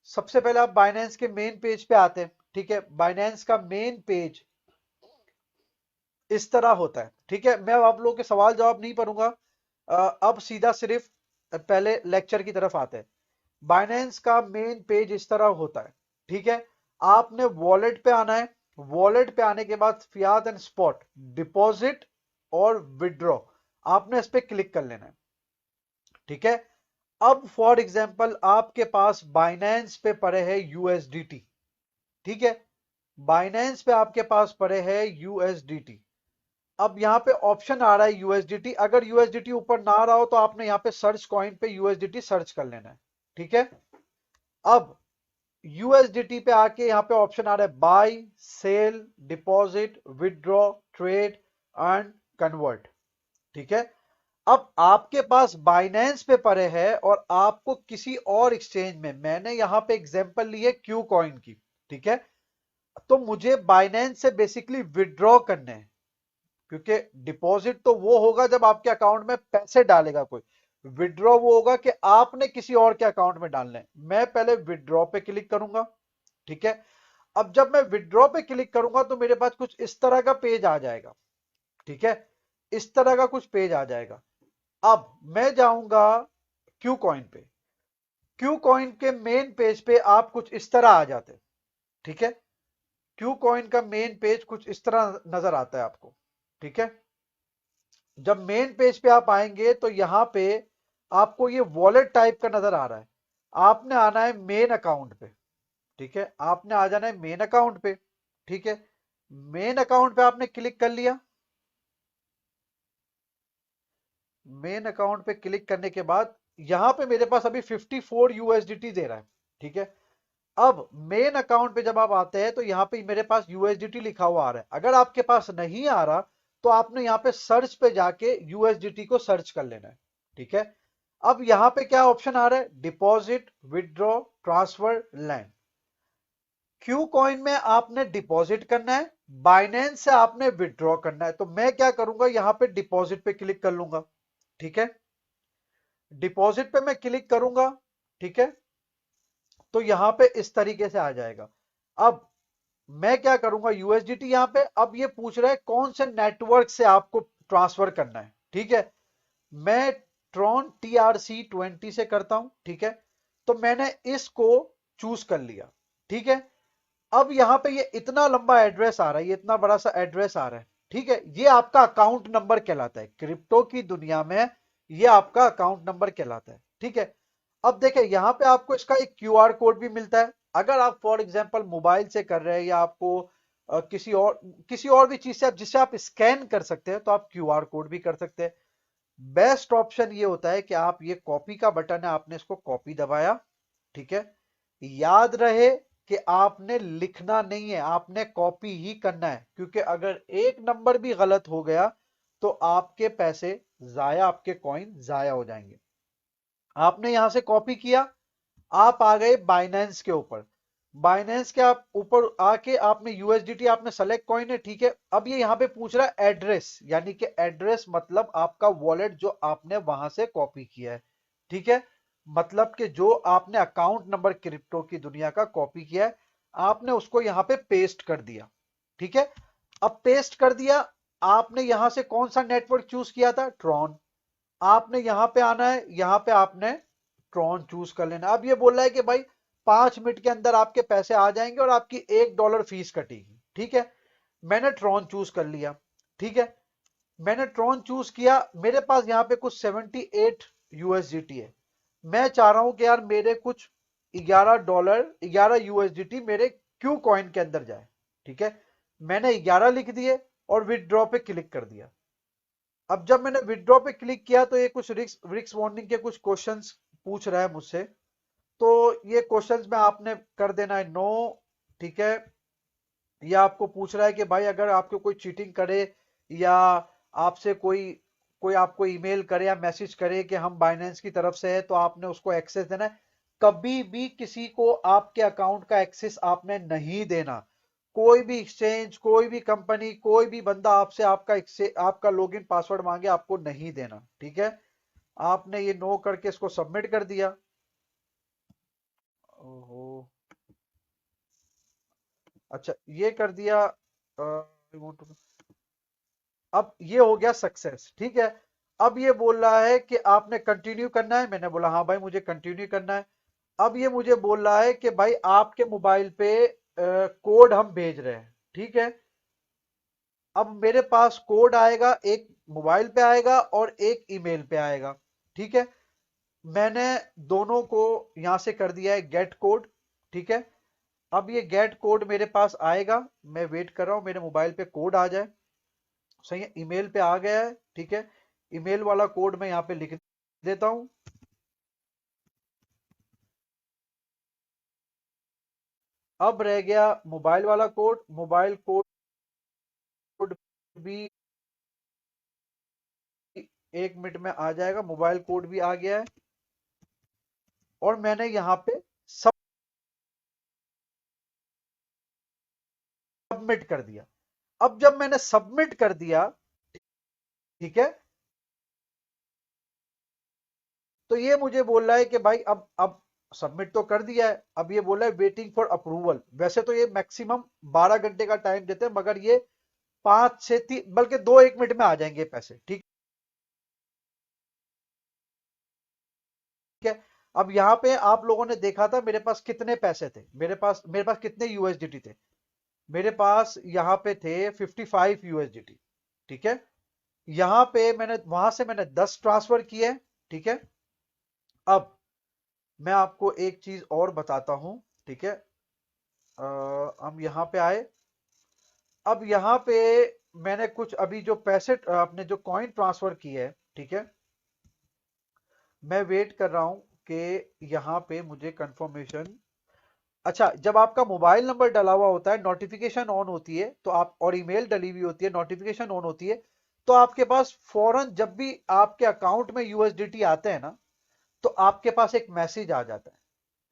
सबसे पहले आप बाइनेंस के मेन पेज पे आते हैं। ठीक है, बाइनेंस का मेन पेज इस तरह होता है। ठीक है, मैं अब आप लोगों के सवाल जवाब नहीं पढ़ूंगा। अब सीधा सिर्फ पहले लेक्चर की तरफ आते हैं। बाइनेंस का मेन पेज इस तरह होता है। ठीक है, आपने वॉलेट पे आना है। वॉलेट पे आने के बाद फियाट एंड स्पॉट, डिपॉजिट और विड्रॉ, आपने इस पे क्लिक कर लेना है। ठीक है, अब फॉर एग्जांपल आपके पास बाइनेंस पे पड़े हैं यूएसडीटी। ठीक है, बाइनेंस पे आपके पास पड़े हैं यूएसडीटी। अब यहाँ पे ऑप्शन आ रहा है यूएसडीटी। अगर यूएसडीटी ऊपर ना आ रहा हो तो आपने यहाँ पे सर्च कॉइन पे यूएसडीटी सर्च कर लेना है। ठीक है, अब यूएसडीटी पे आके यहाँ पे ऑप्शन आ रहा है buy, sell, deposit, withdraw, trade, earn, convert. ठीक है, अब आपके पास बाइनेंस पे पड़े हैं और आपको किसी और एक्सचेंज में, मैंने यहाँ पे एग्जांपल ली है क्यू कॉइन की। ठीक है, तो मुझे बाइनेंस से बेसिकली विड्रॉ करने हैं, क्योंकि डिपॉजिट तो वो होगा जब आपके अकाउंट में पैसे डालेगा कोई, विड्रॉ वो होगा कि आपने किसी और के अकाउंट में डालने। मैं पहले विड्रॉ पे क्लिक करूंगा। ठीक है, अब जब मैं विड्रॉ पे क्लिक करूंगा तो मेरे पास कुछ इस तरह का पेज आ जाएगा। ठीक है, इस तरह का कुछ पेज आ जाएगा। अब मैं जाऊंगा क्यू कॉइन पे। क्यू कॉइन के मेन पेज पे आप कुछ इस तरह आ जाते हैं। ठीक है, क्यू कॉइन का मेन पेज कुछ इस तरह नजर आता है आपको। ठीक है, जब मेन पेज पे आप आएंगे तो यहां पे आपको ये वॉलेट टाइप का नजर आ रहा है। आपने आना है मेन अकाउंट पे। ठीक है, आपने आ जाना है मेन अकाउंट पे। ठीक है, मेन अकाउंट पे आपने क्लिक कर लिया। मेन अकाउंट पे क्लिक करने के बाद यहां पे मेरे पास अभी 54 यूएसडीटी दे रहा है। ठीक है, अब मेन अकाउंट पे जब आप आते हैं तो यहां पे मेरे पास यूएसडीटी लिखा हुआ आ रहा है। अगर आपके पास नहीं आ रहा तो आपने यहां पे सर्च पे जाके यूएसडीटी को सर्च कर लेना है। ठीक है, अब यहां पे क्या ऑप्शन आ रहा है, deposit, withdraw, transfer, land. Q coin में आपने डिपॉजिट करना है, बाइनेंस से आपने विदड्रॉ करना है। तो मैं क्या करूंगा, यहां पे डिपॉजिट पे क्लिक कर लूंगा। ठीक है, डिपॉजिट पे मैं क्लिक करूंगा। ठीक है, तो यहां पे इस तरीके से आ जाएगा। अब मैं क्या करूंगा, यूएसडीटी यहां पे, अब ये पूछ रहा है कौन से नेटवर्क से आपको ट्रांसफर करना है। ठीक है, मैं ट्रॉन TRC20 से करता हूं। ठीक है, तो मैंने इसको चूज कर लिया। ठीक है, अब यहां पे ये इतना लंबा एड्रेस आ रहा है, ये इतना बड़ा सा एड्रेस आ रहा है। ठीक है, ये आपका अकाउंट नंबर कहलाता है क्रिप्टो की दुनिया में, ये आपका अकाउंट नंबर कहलाता है। ठीक है, अब देखें यहां पे आपको इसका एक क्यूआर कोड भी मिलता है। अगर आप फॉर एग्जांपल मोबाइल से कर रहे हैं या आपको किसी और भी चीज से आप जिससे आप स्कैन कर सकते हैं तो आप क्यूआर कोड भी कर सकते हैं। बेस्ट ऑप्शन ये होता है कि आप ये कॉपी का बटन है, आपने इसको कॉपी दबाया। ठीक है, याद रहे कि आपने लिखना नहीं है, आपने कॉपी ही करना है, क्योंकि अगर एक नंबर भी गलत हो गया तो आपके पैसे जाया, आपके कॉइन जाया हो जाएंगे। आपने यहां से कॉपी किया, आप आ गए बाइनेंस के ऊपर। बाइनेंस के आप ऊपर आके आपने यूएसडीटी आपने सेलेक्ट कॉइन है। ठीक है, अब ये यहां पे पूछ रहा है एड्रेस, यानी कि एड्रेस मतलब आपका वॉलेट जो आपने वहां से कॉपी किया है। ठीक है, मतलब कि जो आपने अकाउंट नंबर क्रिप्टो की दुनिया का कॉपी किया है, आपने उसको यहां पे पेस्ट कर दिया। ठीक है, अब पेस्ट कर दिया, आपने यहां से कौन सा नेटवर्क चूज किया था, ट्रॉन। आपने यहां पे आना है, यहां पे आपने ट्रॉन चूज कर लेना। अब ये बोल रहा है कि भाई 5 मिनट के अंदर आपके पैसे आ जाएंगे और आपकी $1 फीस कटेगी। ठीक है, मैंने ट्रॉन चूज कर लिया। ठीक है, मैंने ट्रॉन चूज किया, मेरे पास यहाँ पे कुछ 78 यूएसडीटी है। मैं चाह रहा हूं कि यार मेरे कुछ $11, 11 यूएसडीटी मेरे क्यू कॉइन के अंदर जाए। ठीक है, मैंने 11 लिख दिए और विदड्रॉ पे क्लिक कर दिया। अब जब मैंने विदड्रॉ पे क्लिक किया तो ये कुछ रिस्क वार्निंग के कुछ क्वेश्चंस पूछ रहा है मुझसे। तो ये क्वेश्चंस में आपने कर देना है नो। ठीक है, ये आपको पूछ रहा है कि भाई अगर आपको कोई चीटिंग करे या आपसे कोई कोई आपको ईमेल करे या मैसेज करे कि हम बाइनेंस की तरफ से है, तो आपने उसको एक्सेस देना है। कभी भी किसी को आपके अकाउंट का एक्सेस आपने नहीं देना। कोई भी एक्सचेंज, कोई भी कंपनी, कोई भी बंदा आपसे आपका लॉगिन पासवर्ड मांगे, आपको नहीं देना। ठीक है, आपने ये नो करके इसको सबमिट कर दिया। ओहो, अच्छा ये कर दिया। अब ये हो गया सक्सेस, ठीक है। अब ये बोल रहा है कि आपने कंटिन्यू करना है, मैंने बोला हाँ भाई मुझे कंटिन्यू करना है। अब ये मुझे बोल रहा है कि भाई आपके मोबाइल पे कोड हम भेज रहे हैं, ठीक है। अब मेरे पास कोड आएगा, एक मोबाइल पे आएगा और एक ईमेल पे आएगा, ठीक है। मैंने दोनों को यहां से कर दिया है गेट कोड, ठीक है। अब ये गेट कोड मेरे पास आएगा, मैं वेट कर रहा हूं मेरे मोबाइल पे कोड आ जाए। सही है, ईमेल पे आ गया है, ठीक है। ईमेल वाला कोड मैं यहाँ पे लिख देता हूं। अब रह गया मोबाइल वाला कोड, मोबाइल कोड भी 1 मिनट में आ जाएगा, मोबाइल कोड भी आ गया है। और मैंने यहाँ पे सबमिट कर दिया। अब जब मैंने सबमिट कर दिया, ठीक है, तो ये मुझे बोल रहा है कि भाई अब सबमिट तो कर दिया है, अब ये बोल रहा है वेटिंग फॉर अप्रूवल। वैसे तो ये मैक्सिमम 12 घंटे का टाइम देते हैं, मगर ये 5 से 3 बल्कि 2 1 मिनट में आ जाएंगे पैसे, ठीक है। अब यहाँ पे आप लोगों ने देखा था मेरे पास कितने पैसे थे, मेरे पास कितने यूएसडीटी थे। मेरे पास यहाँ पे थे 55 यूएसडीटी, ठीक है। यहाँ पे मैंने वहां से मैंने 10 ट्रांसफर किए, ठीक है। अब मैं आपको एक चीज और बताता हूं, ठीक है। हम यहाँ पे आए। अब यहाँ पे मैंने कुछ अभी जो पैसे अपने जो कॉइन ट्रांसफर किए है, ठीक है। मैं वेट कर रहा हूं कि यहाँ पे मुझे कंफर्मेशन। अच्छा, जब आपका मोबाइल नंबर डला हुआ होता है, नोटिफिकेशन ऑन होती है तो आप, और ईमेल डली हुई होती है, नोटिफिकेशन ऑन होती है, तो आपके पास फौरन जब भी आपके अकाउंट में यूएसडीटी आते हैं ना, तो आपके पास एक मैसेज आ जाता है,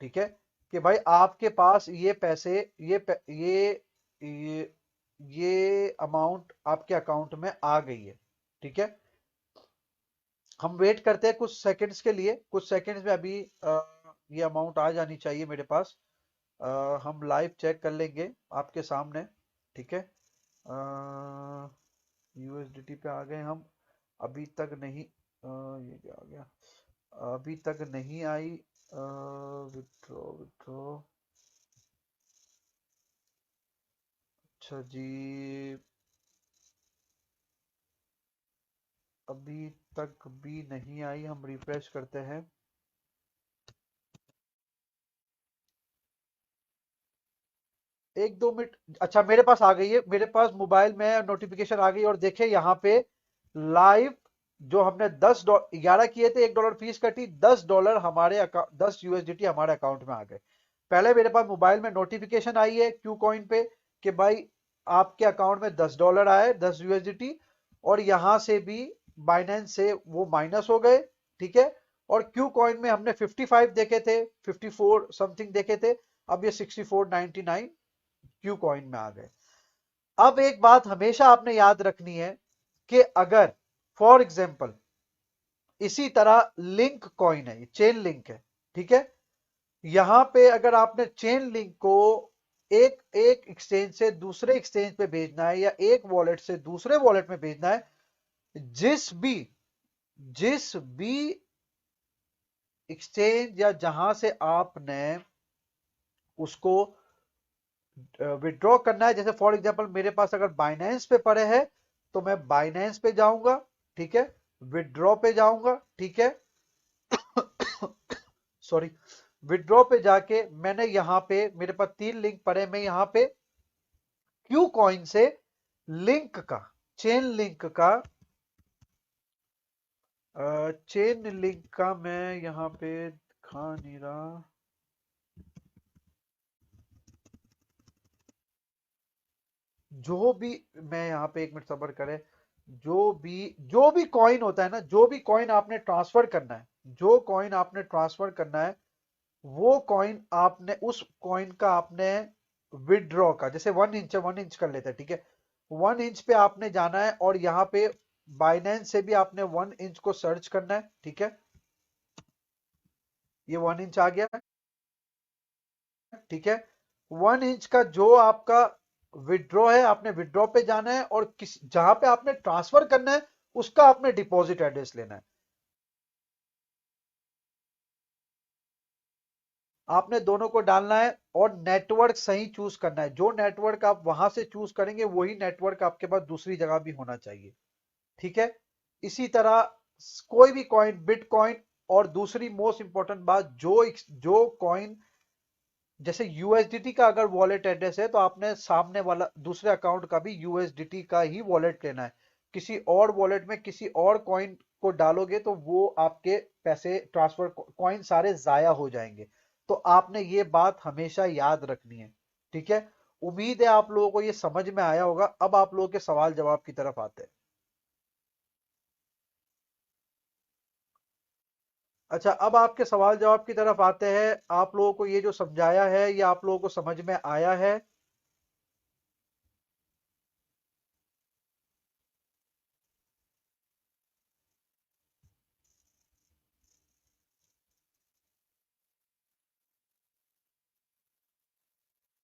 ठीक है, कि भाई आपके पास ये पैसे, ये ये अमाउंट आपके अकाउंट में आ गई है, ठीक है। हम वेट करते हैं कुछ सेकंड्स के लिए, कुछ सेकंड्स में अभी ये अमाउंट आ जानी चाहिए मेरे पास। हम लाइव चेक कर लेंगे आपके सामने, ठीक है। यूएसडीटी पे आ गए हम। अभी तक नहीं, ये क्या आ गया, अभी तक नहीं आई। विथड्रॉ विथड्रॉ, अच्छा जी, अभी तक भी नहीं आई, हम रिफ्रेश करते हैं। 1 2 मिनट, अच्छा मेरे पास आ गई है, मेरे पास मोबाइल में नोटिफिकेशन आ गई, और देखे यहाँ पे लाइव, जो हमने 11 किए थे, $1 फीस कटी, $10 हमारे अकाउंट, 10 यूएसडीटी हमारे अकाउंट में आ गए। पहले मेरे पास मोबाइल में नोटिफिकेशन आई है क्यू कॉइन पे कि भाई आपके अकाउंट में $10 आए, 10 यूएसडीटी। और यहां से भी बाइनेंस से वो माइनस हो गए, ठीक है। और क्यू कॉइन में हमने 55 देखे थे, 54 समथिंग देखे थे, अब ये 64.99 क्यू कॉइन में आ गए। अब एक बात हमेशा आपने याद रखनी है कि अगर फॉर एग्जाम्पल इसी तरह लिंक कॉइन है, चेन लिंक है, ठीक है। यहां पे अगर आपने चेन लिंक को एक एक एक्सचेंज से दूसरे एक्सचेंज पे भेजना है, या एक वॉलेट से दूसरे वॉलेट में भेजना है, जिस भी जिस भी एक्सचेंज या जहां से आपने उसको विड्रॉ करना है, जैसे फॉर एग्जांपल मेरे पास अगर बाइनेंस पे पड़े हैं, तो मैं बाइनेंस पे जाऊंगा, ठीक है, विड्रॉ पे जाऊंगा, ठीक है। सॉरी, विड्रॉ पे जाके मैंने यहाँ पे मेरे पास 3 लिंक पड़े, मैं यहाँ पे क्यू कॉइन से लिंक का, चेन लिंक का, चेन लिंक का मैं यहाँ पे दिखा नहीं रहा। जो भी, मैं यहाँ पे 1 मिनट सबर करें, जो भी कॉइन होता है ना, जो भी कॉइन आपने ट्रांसफर करना है, जो कॉइन आपने ट्रांसफर करना है, वो कॉइन आपने, उस कॉइन का आपने विदड्रॉ का, जैसे 1 इंच है, 1 इंच कर लेते हैं, ठीक है। 1 इंच पे आपने जाना है, और यहाँ पे बाइनेंस से भी आपने 1 इंच को सर्च करना है, ठीक है। ये 1 इंच आ गया, ठीक है। 1 इंच का जो आपका विड्रॉ है, आपने विड्रॉ पे जाना है, और किस जहां पे आपने ट्रांसफर करना है उसका आपने डिपॉजिट एड्रेस लेना है। आपने दोनों को डालना है और नेटवर्क सही चूज करना है। जो नेटवर्क आप वहां से चूज करेंगे वही नेटवर्क आपके पास दूसरी जगह भी होना चाहिए। ठीक है। इसी तरह कोई भी कॉइन, बिटकॉइन, और दूसरी मोस्ट इंपॉर्टेंट बात, जो कॉइन जैसे यूएसडीटी का अगर वॉलेट एड्रेस है तो आपने सामने वाला दूसरे अकाउंट का भी यूएसडीटी का ही वॉलेट लेना है। किसी और वॉलेट में किसी और कॉइन को डालोगे तो वो आपके पैसे ट्रांसफर कॉइन सारे जाया हो जाएंगे। तो आपने ये बात हमेशा याद रखनी है। ठीक है। उम्मीद है आप लोगों को ये समझ में आया होगा। अब आप लोगों के सवाल जवाब की तरफ आते हैं। अच्छा, अब आपके सवाल जवाब की तरफ आते हैं। आप लोगों को ये जो समझाया है ये आप लोगों को समझ में आया है?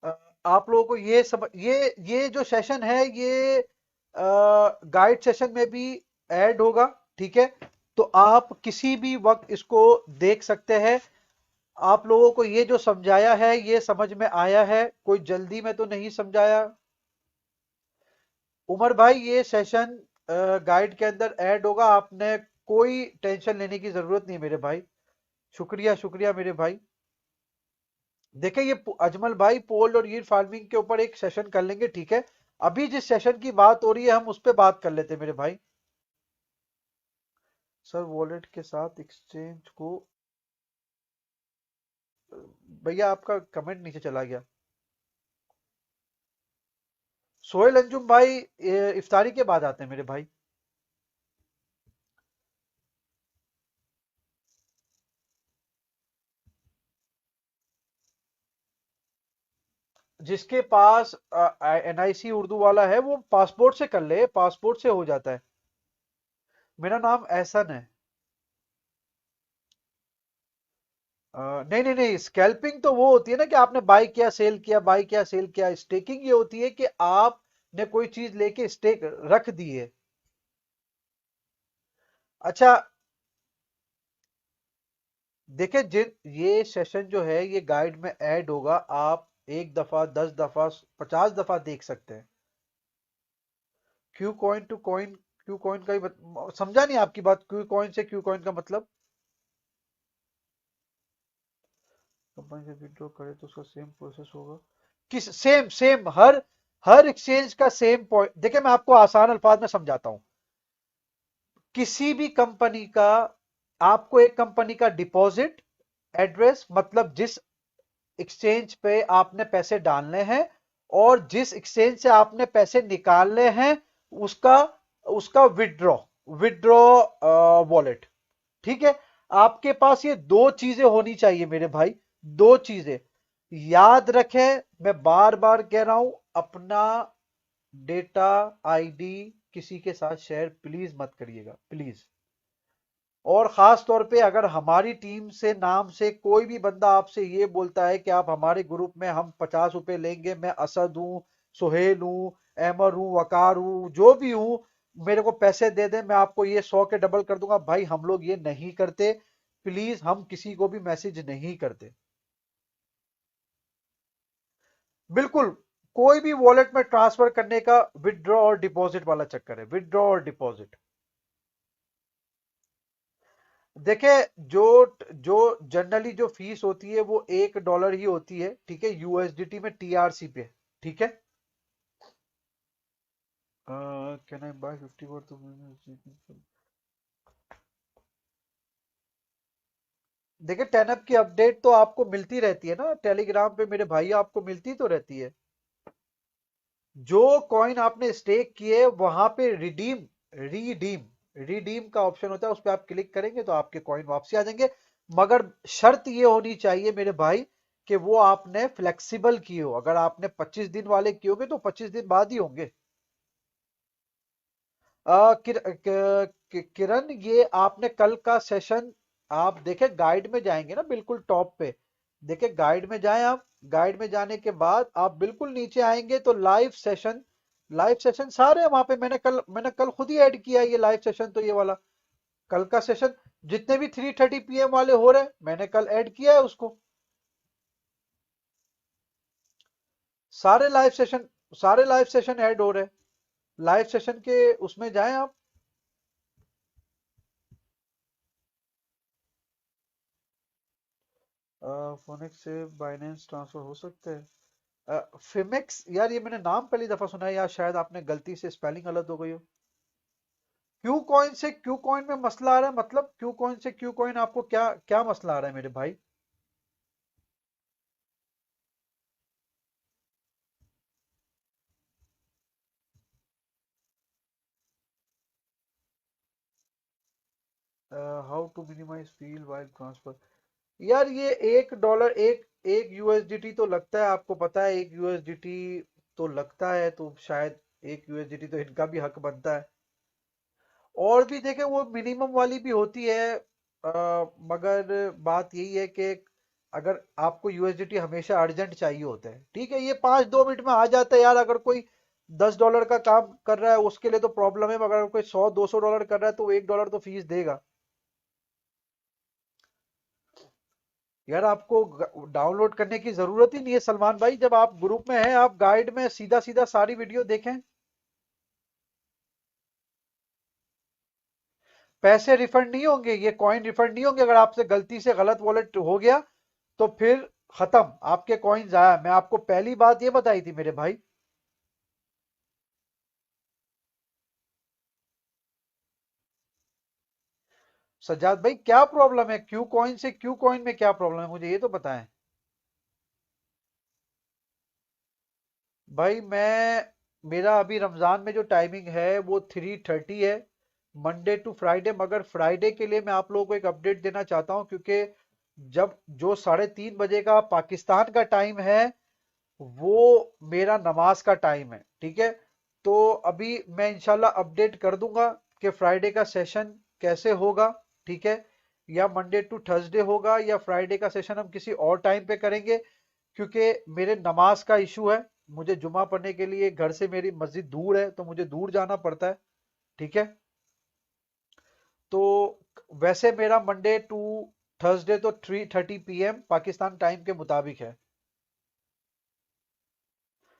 अ, आप लोगों को ये सब ये जो सेशन है ये गाइड सेशन में भी ऐड होगा। ठीक है। तो आप किसी भी वक्त इसको देख सकते हैं। आप लोगों को ये जो समझाया है ये समझ में आया है? कोई जल्दी में तो नहीं समझाया? उमर भाई, ये सेशन गाइड के अंदर ऐड होगा। आपने कोई टेंशन लेने की जरूरत नहीं मेरे भाई। शुक्रिया शुक्रिया मेरे भाई। देखिए ये अजमल भाई, पोल और यील्ड फार्मिंग के ऊपर एक सेशन कर लेंगे। ठीक है। अभी जिस सेशन की बात हो रही है हम उस पर बात कर लेते हैं मेरे भाई। सर वॉलेट के साथ एक्सचेंज को, भैया आपका कमेंट नीचे चला गया। सोहेल अंजुम भाई, इफ्तारी के बाद आते हैं मेरे भाई। जिसके पास एनआईसी उर्दू वाला है वो पासपोर्ट से कर ले, पासपोर्ट से हो जाता है। मेरा नाम एहसन है। नहीं नहीं नहीं, स्कैल्पिंग तो वो होती है ना कि आपने बाई किया सेल किया, बाई किया सेल किया। स्टेकिंग ये होती है कि आपने कोई चीज लेके स्टेक रख दी है। अच्छा, देखिए जिन ये सेशन जो है ये गाइड में ऐड होगा। आप एक दफा, 10 दफा, 50 दफा देख सकते हैं। Q coin to coin, Q coin का ही समझा नहीं आपकी बात। क्यू कॉइन से क्यू कॉइन का मतलब? कंपनी से विड्रॉ करे तो उसका सेम प्रोसेस होगा? किस सेम सेम हर हर एक्सचेंज का सेम पॉइंट। देखिए मैं आपको आसान अल्फाज में समझाता हूं। किसी भी कंपनी का, आपको एक कंपनी का डिपॉजिट एड्रेस, मतलब जिस एक्सचेंज पे आपने पैसे डालने हैं, और जिस एक्सचेंज से आपने पैसे निकालने हैं उसका उसका विड्रॉ विड्रॉ वॉलेट। ठीक है। आपके पास ये दो चीजें होनी चाहिए मेरे भाई। दो चीजें याद रखें। मैं बार बार कह रहा हूं, अपना डेटा आईडी किसी के साथ शेयर प्लीज मत करिएगा, प्लीज। और खास तौर पे अगर हमारी टीम से नाम से कोई भी बंदा आपसे ये बोलता है कि आप हमारे ग्रुप में हम 50 रुपए लेंगे, मैं असद हूं, सुहेल हूं, अहमर हूं, वकार हूं, जो भी हूं, मेरे को पैसे दे दे, मैं आपको ये 100 के डबल कर दूंगा। भाई हम लोग ये नहीं करते। प्लीज, हम किसी को भी मैसेज नहीं करते। बिल्कुल। कोई भी वॉलेट में ट्रांसफर करने का विदड्रॉ और डिपॉजिट वाला चक्कर है, विदड्रॉ और डिपॉजिट। देखिए, जो जो जनरली जो फीस होती है वो $1 ही होती है। ठीक है, यूएसडीटी में टीआरसी पे। ठीक है। कैन आई बाय 54 तो? देखिए, टेनअप की अपडेट तो आपको मिलती रहती है ना टेलीग्राम पे मेरे भाई, आपको मिलती तो रहती है। जो कॉइन आपने स्टेक किए वहां पे रिडीम रिडीम का ऑप्शन होता है, उस पर आप क्लिक करेंगे तो आपके कॉइन वापसी आ जाएंगे। मगर शर्त ये होनी चाहिए मेरे भाई कि वो आपने फ्लेक्सिबल किए हो। अगर आपने 25 दिन वाले किए होंगे तो 25 दिन बाद ही होंगे। किरण, ये आपने कल का सेशन आप देखे, गाइड में जाएंगे ना बिल्कुल टॉप पे, देखिए गाइड में जाएं आप। गाइड में जाने के बाद आप बिल्कुल नीचे आएंगे तो लाइव सेशन सारे वहां पे मैंने कल खुद ही ऐड किया है ये लाइव सेशन। तो ये वाला कल का सेशन जितने भी 3:30 PM वाले हो रहे हैं मैंने कल ऐड किया है उसको। सारे लाइव सेशन सारे लाइव सेशन ऐड हो रहे हैं। लाइव सेशन के उसमें जाएं आप। फोनिक्स से बाइनेंस ट्रांसफर हो सकते हैं। फिमेक्स यार ये मैंने नाम पहली दफा सुना है, या शायद आपने गलती से स्पेलिंग गलत हो गई हो। क्यू कॉइन से क्यू कॉइन में मसला आ रहा है, मतलब क्यू कॉइन से क्यू कॉइन आपको क्या क्या मसला आ रहा है मेरे भाई? How to minimise fee while transfer. यार ये $1 एक एक यूएसडीटी तो लगता है, आपको पता है 1 USDT तो लगता है, तो शायद 1 USDT तो इनका भी हक बनता है। और भी देखें वो मिनिमम वाली भी होती है। मगर बात यही है कि अगर आपको यूएसडीटी हमेशा अर्जेंट चाहिए होता है, ठीक है, ये 5-2 मिनट में आ जाता है यार। अगर कोई $10 का काम कर रहा है उसके लिए तो प्रॉब्लम है, मगर अगर कोई $100-200 कर रहा है तो वो $1 तो फीस देगा। यार आपको डाउनलोड करने की जरूरत ही नहीं है सलमान भाई, जब आप ग्रुप में हैं आप गाइड में सीधा सीधा सारी वीडियो देखें। पैसे रिफंड नहीं होंगे, ये कॉइन रिफंड नहीं होंगे। अगर आपसे गलती से गलत वॉलेट हो गया तो फिर खत्म, आपके कॉइन आया। मैं आपको पहली बात ये बताई थी मेरे भाई। सज्जाद भाई क्या प्रॉब्लम है क्यू कॉइन से क्यू कॉइन में, क्या प्रॉब्लम है मुझे ये तो बताएं। भाई मैं मेरा अभी रमजान में जो टाइमिंग है वो 3:30 है, मंडे टू फ्राइडे। मगर फ्राइडे के लिए मैं आप लोगों को एक अपडेट देना चाहता हूं, क्योंकि जब जो 3:30 बजे का पाकिस्तान का टाइम है वो मेरा नमाज का टाइम है, ठीक है। तो अभी मैं इंशाल्लाह अपडेट कर दूंगा कि फ्राइडे का सेशन कैसे होगा, ठीक है। या मंडे टू थर्सडे होगा या फ्राइडे का सेशन हम किसी और टाइम पे करेंगे, क्योंकि मेरे नमाज का इशू है। मुझे जुमा पढ़ने के लिए घर से मेरी मस्जिद दूर है तो मुझे दूर जाना पड़ता है, ठीक है। तो वैसे मेरा मंडे टू थर्सडे तो 3:30 PM पाकिस्तान टाइम के मुताबिक है।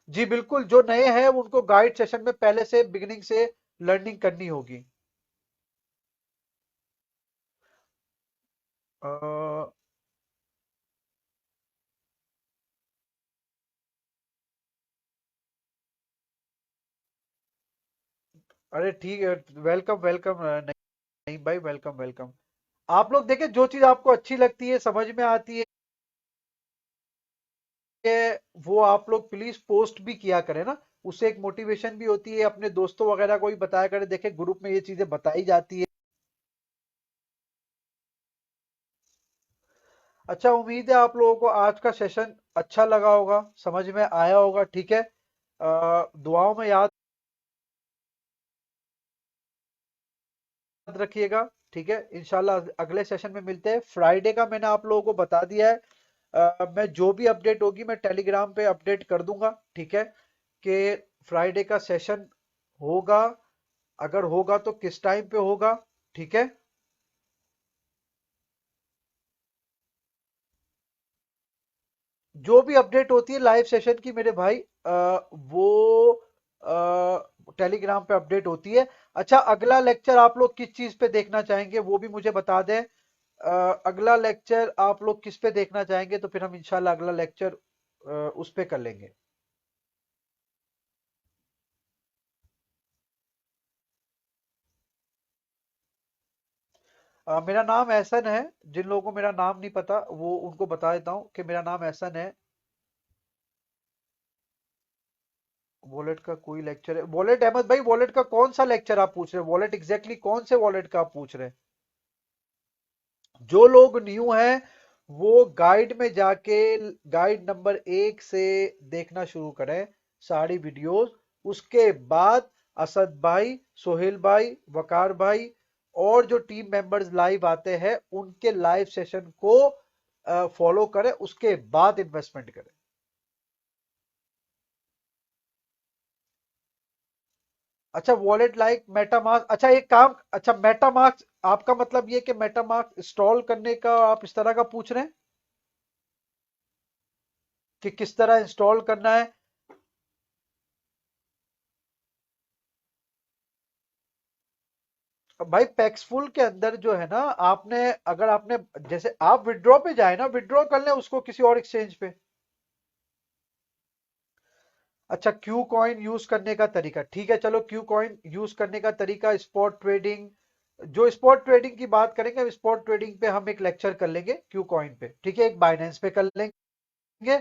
जी बिल्कुल, जो नए हैं उनको गाइड सेशन में पहले से बिगिनिंग से लर्निंग करनी होगी। अ, अरे ठीक है, वेलकम वेलकम। नहीं भाई, वेलकम वेलकम। आप लोग देखें जो चीज आपको अच्छी लगती है समझ में आती है वो आप लोग प्लीज पोस्ट भी किया करें ना। उससे एक मोटिवेशन भी होती है, अपने दोस्तों वगैरह को भी बताया करें, देखें ग्रुप में ये चीजें बताई जाती है। अच्छा, उम्मीद है आप लोगों को आज का सेशन अच्छा लगा होगा, समझ में आया होगा, ठीक है। दुआओं में याद रखिएगा, ठीक है। इंशाल्लाह अगले सेशन में मिलते हैं। फ्राइडे का मैंने आप लोगों को बता दिया है। मैं जो भी अपडेट होगी मैं टेलीग्राम पे अपडेट कर दूंगा, ठीक है, कि फ्राइडे का सेशन होगा। अगर होगा तो किस टाइम पे होगा, ठीक है। जो भी अपडेट होती है लाइव सेशन की मेरे भाई, वो टेलीग्राम पे अपडेट होती है। अच्छा, अगला लेक्चर आप लोग किस चीज पे देखना चाहेंगे वो भी मुझे बता दें। अगला लेक्चर आप लोग किस पे देखना चाहेंगे तो फिर हम इंशाल्लाह अगला लेक्चर उस पे कर लेंगे। मेरा नाम एहसन है। जिन लोगों को मेरा नाम नहीं पता वो उनको बता देता हूँ कि मेरा नाम एहसन है। वॉलेट का कोई लेक्चर है? वॉलेट अहमद भाई, वॉलेट का कौन सा लेक्चर आप पूछ रहे हैं? वॉलेट एग्जैक्टली कौन से वॉलेट का आप पूछ रहे हैं? जो लोग न्यू हैं वो गाइड में जाके गाइड नंबर 1 से देखना शुरू करें सारी वीडियोस। उसके बाद असद भाई, सोहेल भाई, वकार भाई और जो टीम मेंबर्स लाइव आते हैं उनके लाइव सेशन को फॉलो करें, उसके बाद इन्वेस्टमेंट करें। अच्छा, वॉलेट लाइक मेटामास्क, अच्छा एक काम, अच्छा मेटामास्क आपका मतलब ये कि मेटामास्क इंस्टॉल करने का आप इस तरह का पूछ रहे हैं कि किस तरह इंस्टॉल करना है? भाई पैक्सफुल के अंदर जो है ना, आपने, अगर आपने, जैसे आप विड्रॉ पे जाए ना, विड्रॉ कर लें उसको किसी और एक्सचेंज पे। अच्छा, क्यू कॉइन यूज करने का तरीका, ठीक है, चलो क्यू कॉइन यूज करने का तरीका, स्पॉट ट्रेडिंग, जो स्पॉट ट्रेडिंग की बात करेंगे, स्पॉट ट्रेडिंग पे हम एक लेक्चर कर लेंगे क्यू कॉइन पे, ठीक है, एक बाइनेंस पे कर लेंगे।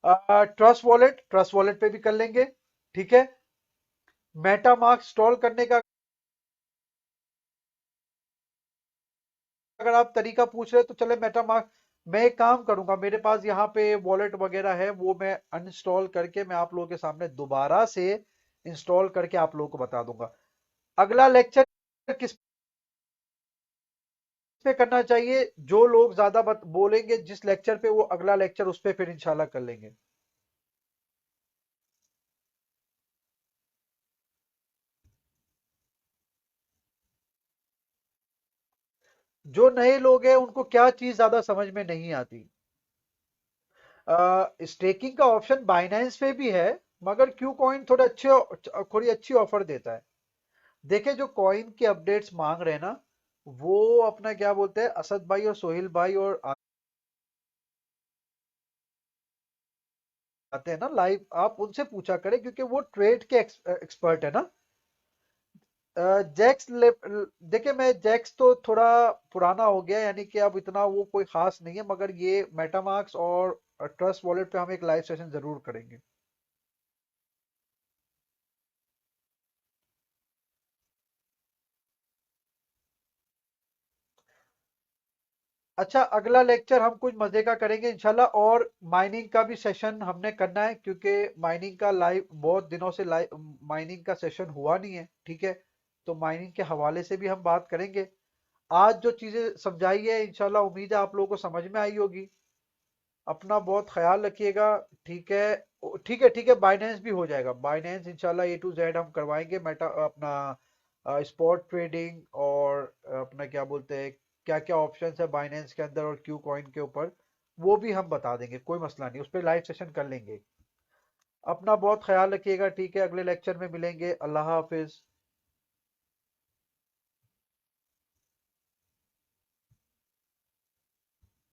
ट्रस्ट वॉलेट पे भी कर लेंगे, ठीक है। मेटा मार्क इंस्टॉल करने का अगर आप तरीका पूछ रहे हैं तो चले मेटा मार्क, मैं एक काम करूंगा, मेरे पास यहाँ पे वॉलेट वगैरह है, वो मैं अनइंस्टॉल करके मैं आप लोगों के सामने दोबारा से इंस्टॉल करके आप लोगों को बता दूंगा। अगला लेक्चर किस पे करना चाहिए? जो लोग ज्यादा बोलेंगे जिस लेक्चर पे, वो अगला लेक्चर उस पे फिर इंशाल्लाह कर लेंगे। जो नए लोग हैं उनको क्या चीज ज्यादा समझ में नहीं आती? स्टेकिंग का ऑप्शन बाइनेंस पे भी है, मगर क्यू कॉइन थोड़ी अच्छी ऑफर देता है। देखिए, जो कॉइन के अपडेट्स मांग रहे हैं ना, वो अपना क्या बोलते हैं, असद भाई और सोहेल भाई और आते हैं ना लाइव, आप उनसे पूछा करें क्योंकि वो ट्रेड के एक्सपर्ट है ना। जैक्स देखिए, मैं जैक्स तो थोड़ा पुराना हो गया, यानी कि अब इतना वो कोई खास नहीं है, मगर ये मेटामार्क्स और ट्रस्ट वॉलेट पे हम एक लाइव सेशन जरूर करेंगे। अच्छा, अगला लेक्चर हम कुछ मजे का करेंगे इंशाल्लाह, और माइनिंग का भी सेशन हमने करना है, क्योंकि माइनिंग का लाइव बहुत दिनों से लाइव माइनिंग का सेशन हुआ नहीं है, ठीक है। तो माइनिंग के हवाले से भी हम बात करेंगे। आज जो चीजें समझाई है, इंशाल्लाह उम्मीद है आप लोगों को समझ में आई होगी। अपना बहुत ख्याल रखिएगा, ठीक है। ठीक है, ठीक है, बाइनेंस भी हो जाएगा, बाइनेंस इंशाल्लाह A to Z हम करवाएंगे, मेटा अपना स्पॉट ट्रेडिंग, और अपना क्या बोलते हैं, क्या क्या ऑप्शन है बाइनेंस के अंदर और क्यू कॉइन के ऊपर, वो भी हम बता देंगे, कोई मसला नहीं, उस पर लाइव सेशन कर लेंगे। अपना बहुत ख्याल रखिएगा, ठीक है, अगले लेक्चर में मिलेंगे, अल्लाह हाफिज।